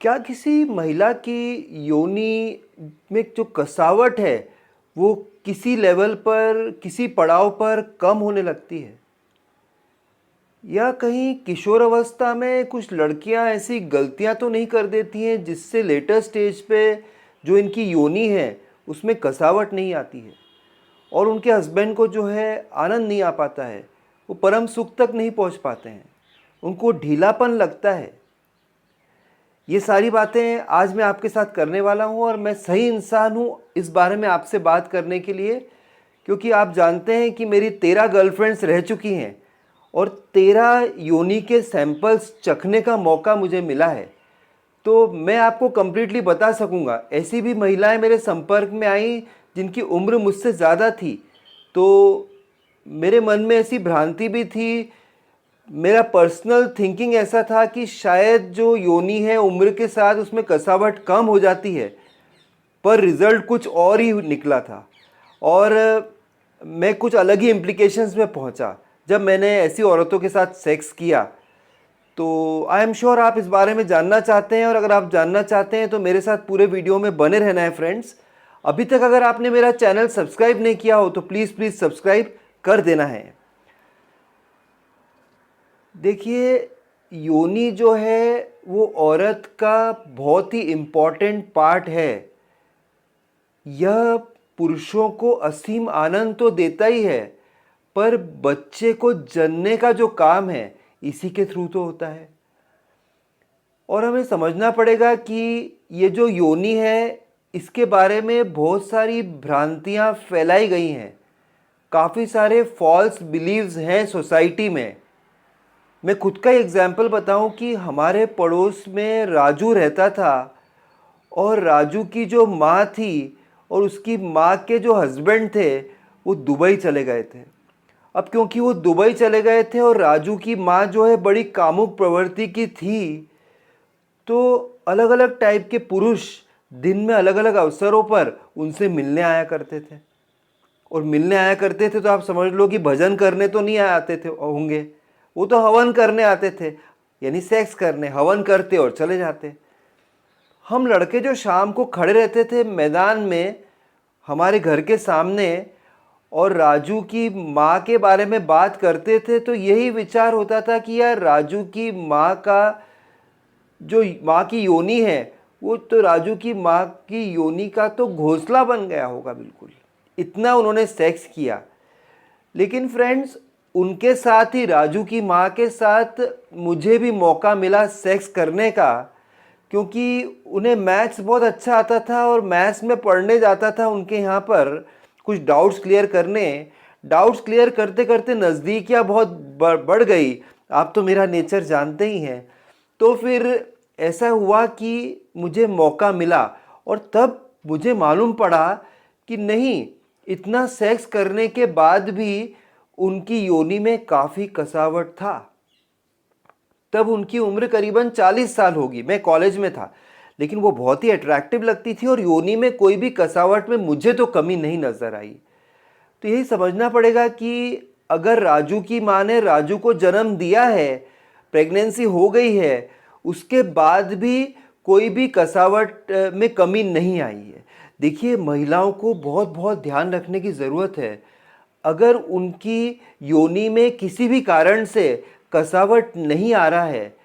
क्या किसी महिला की योनि में जो कसावट है वो किसी लेवल पर, किसी पड़ाव पर कम होने लगती है? या कहीं किशोर अवस्था में कुछ लड़कियां ऐसी गलतियां तो नहीं कर देती हैं जिससे लेटर स्टेज पे जो इनकी योनि है उसमें कसावट नहीं आती है और उनके हस्बैंड को जो है आनंद नहीं आ पाता है, वो परम सुख तक नहीं पहुंच पाते हैं, उनको ढीलापन लगता है। ये सारी बातें आज मैं आपके साथ करने वाला हूँ और मैं सही इंसान हूँ इस बारे में आपसे बात करने के लिए, क्योंकि आप जानते हैं कि मेरी 13 गर्लफ्रेंड्स रह चुकी हैं और 13 योनि के सैंपल्स चखने का मौका मुझे मिला है। तो मैं आपको कंप्लीटली बता सकूंगा। ऐसी भी महिलाएं मेरे संपर्क में आई जिनकी उम्र मुझसे ज़्यादा थी, तो मेरे मन में ऐसी भ्रांति भी थी, मेरा पर्सनल थिंकिंग ऐसा था कि शायद जो योनि है उम्र के साथ उसमें कसावट कम हो जाती है, पर रिज़ल्ट कुछ और ही निकला था और मैं कुछ अलग ही इम्प्लीकेशंस में पहुंचा जब मैंने ऐसी औरतों के साथ सेक्स किया। तो आई एम श्योर आप इस बारे में जानना चाहते हैं और अगर आप जानना चाहते हैं तो मेरे साथ पूरे वीडियो में बने रहना है फ्रेंड्स। अभी तक अगर आपने मेरा चैनल सब्सक्राइब नहीं किया हो तो प्लीज़ प्लीज़ सब्सक्राइब कर देना है। देखिए, योनि जो है वो औरत का बहुत ही इम्पॉर्टेंट पार्ट है। यह पुरुषों को असीम आनंद तो देता ही है, पर बच्चे को जनने का जो काम है इसी के थ्रू तो होता है। और हमें समझना पड़ेगा कि ये जो योनि है इसके बारे में बहुत सारी भ्रांतियां फैलाई गई हैं, काफ़ी सारे फॉल्स बिलीव्स हैं सोसाइटी में। मैं खुद का एग्जाम्पल बताऊं कि हमारे पड़ोस में राजू रहता था और राजू की जो माँ थी और उसकी माँ के जो हस्बैंड थे वो दुबई चले गए थे। अब क्योंकि वो दुबई चले गए थे और राजू की माँ जो है बड़ी कामुक प्रवृत्ति की थी, तो अलग अलग टाइप के पुरुष दिन में अलग अलग अवसरों पर उनसे मिलने आया करते थे। और मिलने आया करते थे तो आप समझ लो कि भजन करने तो नहीं आते थे होंगे, वो तो हवन करने आते थे, यानी सेक्स करने। हवन करते और चले जाते। हम लड़के जो शाम को खड़े रहते थे मैदान में हमारे घर के सामने और राजू की माँ के बारे में बात करते थे, तो यही विचार होता था कि यार राजू की माँ का जो माँ की योनि है वो तो राजू की माँ की योनि का तो घोंसला बन गया होगा। बिल्कुल इतना उन्होंने सेक्स किया। लेकिन फ्रेंड्स, उनके साथ ही राजू की माँ के साथ मुझे भी मौका मिला सेक्स करने का, क्योंकि उन्हें मैथ्स बहुत अच्छा आता था और मैथ्स में पढ़ने जाता था उनके यहाँ पर कुछ डाउट्स क्लियर करने। डाउट्स क्लियर करते करते नज़दीकियाँ बहुत बढ़ गई। आप तो मेरा नेचर जानते ही हैं। तो फिर ऐसा हुआ कि मुझे मौका मिला और तब मुझे मालूम पड़ा कि नहीं, इतना सेक्स करने के बाद भी उनकी योनि में काफ़ी कसावट था। तब उनकी उम्र करीबन 40 साल होगी। मैं कॉलेज में था, लेकिन वो बहुत ही अट्रैक्टिव लगती थी और योनि में कोई भी कसावट में मुझे तो कमी नहीं नज़र आई। तो यही समझना पड़ेगा कि अगर राजू की माँ ने राजू को जन्म दिया है, प्रेगनेंसी हो गई है, उसके बाद भी कोई भी कसावट में कमी नहीं आई है। देखिए, महिलाओं को बहुत बहुत ध्यान रखने की ज़रूरत है। अगर उनकी योनि में किसी भी कारण से कसावट नहीं आ रहा है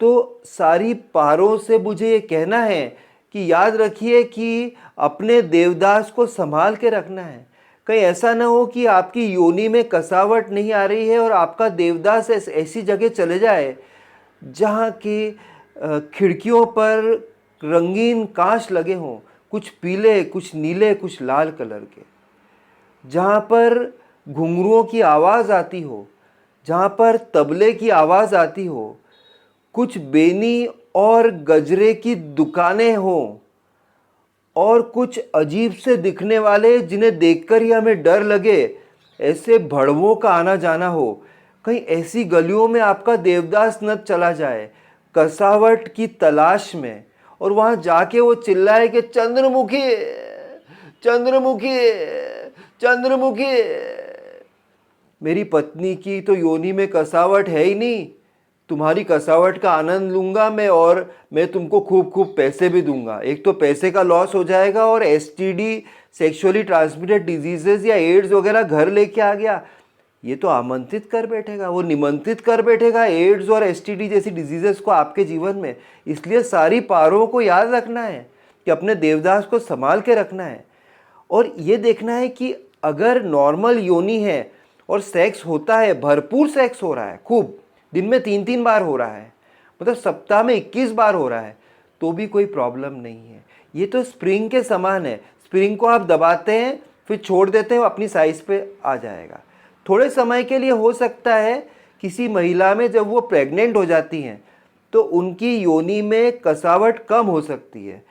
तो सारी पारों से मुझे ये कहना है कि याद रखिए कि अपने देवदास को संभाल के रखना है। कहीं ऐसा ना हो कि आपकी योनि में कसावट नहीं आ रही है और आपका देवदास ऐसी जगह चले जाए जहाँ की खिड़कियों पर रंगीन कांच लगे हों, कुछ पीले, कुछ नीले, कुछ लाल कलर के, जहाँ पर घुंघरुओं की आवाज़ आती हो, जहाँ पर तबले की आवाज़ आती हो, कुछ बेनी और गजरे की दुकानें हों और कुछ अजीब से दिखने वाले जिन्हें देखकर ही हमें डर लगे ऐसे भड़वों का आना जाना हो। कहीं ऐसी गलियों में आपका देवदास न चला जाए कसावट की तलाश में और वहाँ जाके वो चिल्लाए कि चंद्रमुखी, चंद्रमुखी, चंद्रमुखी। मेरी पत्नी की तो योनि में कसावट है ही नहीं, तुम्हारी कसावट का आनंद लूँगा मैं, और मैं तुमको खूब खूब पैसे भी दूंगा। एक तो पैसे का लॉस हो जाएगा, और एसटीडी, सेक्सुअली ट्रांसमिटेड डिजीजेस या एड्स वगैरह घर लेके आ गया, ये तो आमंत्रित कर बैठेगा, वो निमंत्रित कर बैठेगा एड्स और एसटीडी जैसी डिजीजेस को आपके जीवन में। इसलिए सारी पारों को याद रखना है कि अपने देवदास को संभाल के रखना है, और ये देखना है कि अगर नॉर्मल योनि है और सेक्स होता है, भरपूर सेक्स हो रहा है, खूब दिन में 3-3 बार हो रहा है, मतलब सप्ताह में 21 बार हो रहा है, तो भी कोई प्रॉब्लम नहीं है। ये तो स्प्रिंग के समान है, स्प्रिंग को आप दबाते हैं फिर छोड़ देते हैं, वो अपनी साइज पे आ जाएगा। थोड़े समय के लिए हो सकता है किसी महिला में जब वो प्रेग्नेंट हो जाती हैं तो उनकी योनि में कसावट कम हो सकती है,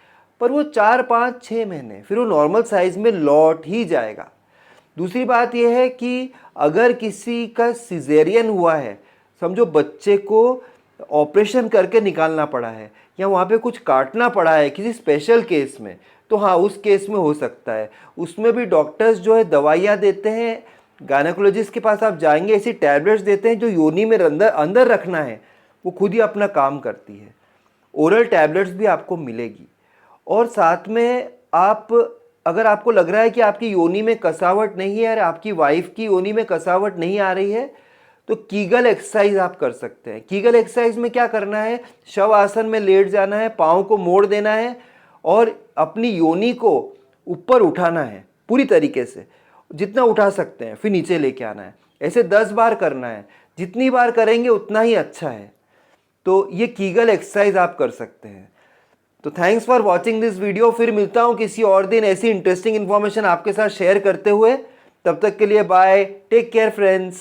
पर वो 4-5-6 महीने फिर वो नॉर्मल साइज में लौट ही जाएगा। दूसरी बात यह है कि अगर किसी का सिजेरियन हुआ है, समझो बच्चे को ऑपरेशन करके निकालना पड़ा है या वहाँ पे कुछ काटना पड़ा है किसी स्पेशल केस में, तो हाँ उस केस में हो सकता है। उसमें भी डॉक्टर्स जो है दवाइयाँ देते हैं, गायनेकोलॉजिस्ट के पास आप जाएंगे, ऐसी टैबलेट्स देते हैं जो योनि में अंदर रखना है, वो खुद ही अपना काम करती है। ओरल टैबलेट्स भी आपको मिलेगी। और साथ में आप, अगर आपको लग रहा है कि आपकी योनि में कसावट नहीं है और आपकी वाइफ की योनि में कसावट नहीं आ रही है, तो कीगल एक्सरसाइज आप कर सकते हैं। कीगल एक्सरसाइज में क्या करना है, शव आसन में लेट जाना है, पाँव को मोड़ देना है और अपनी योनि को ऊपर उठाना है पूरी तरीके से, जितना उठा सकते हैं, फिर नीचे लेके आना है। ऐसे 10 बार करना है, जितनी बार करेंगे उतना ही अच्छा है। तो ये कीगल एक्सरसाइज आप कर सकते हैं। तो thanks for watching this video. फिर मिलता हूँ किसी और दिन ऐसी इंटरेस्टिंग इन्फॉर्मेशन आपके साथ शेयर करते हुए। तब तक के लिए बाय, टेक केयर फ्रेंड्स।